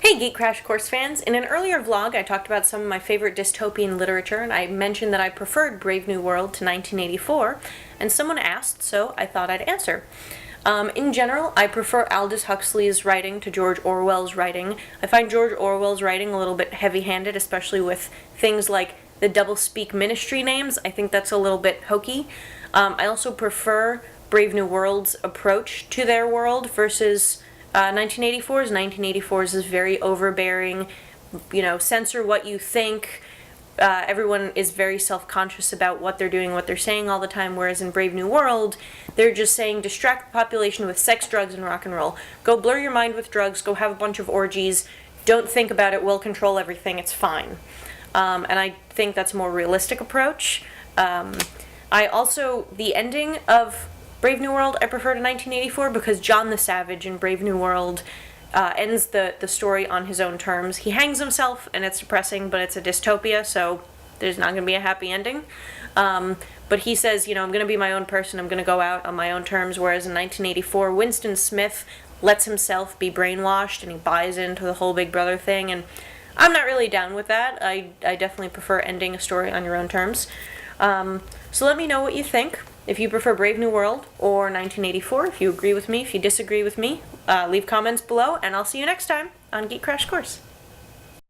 Hey Geek Crash Course fans! In an earlier vlog I talked about some of my favorite dystopian literature and I mentioned that I preferred Brave New World to 1984 and someone asked, so I thought I'd answer. In general, I prefer Aldous Huxley's writing to George Orwell's writing. I find George Orwell's writing a little bit heavy-handed, especially with things like the double-speak ministry names. I think that's a little bit hokey. I also prefer Brave New World's approach to their world versus 1984's. 1984's is very overbearing, censor what you think. Everyone is very self-conscious about what they're doing, what they're saying all the time, whereas in Brave New World, they're just saying distract the population with sex, drugs, and rock and roll. Go blur your mind with drugs, go have a bunch of orgies, don't think about it, we'll control everything, it's fine. And I think that's a more realistic approach. The ending of Brave New World I prefer to 1984 because John the Savage in Brave New World ends the story on his own terms. He hangs himself and it's depressing, but it's a dystopia, so there's not going to be a happy ending. But he says, I'm going to be my own person, I'm going to go out on my own terms, whereas in 1984, Winston Smith lets himself be brainwashed and he buys into the whole Big Brother thing, and I'm not really down with that. I definitely prefer ending a story on your own terms. So let me know what you think. If you prefer Brave New World or 1984, if you agree with me, if you disagree with me, leave comments below, and I'll see you next time on Geek Crash Course.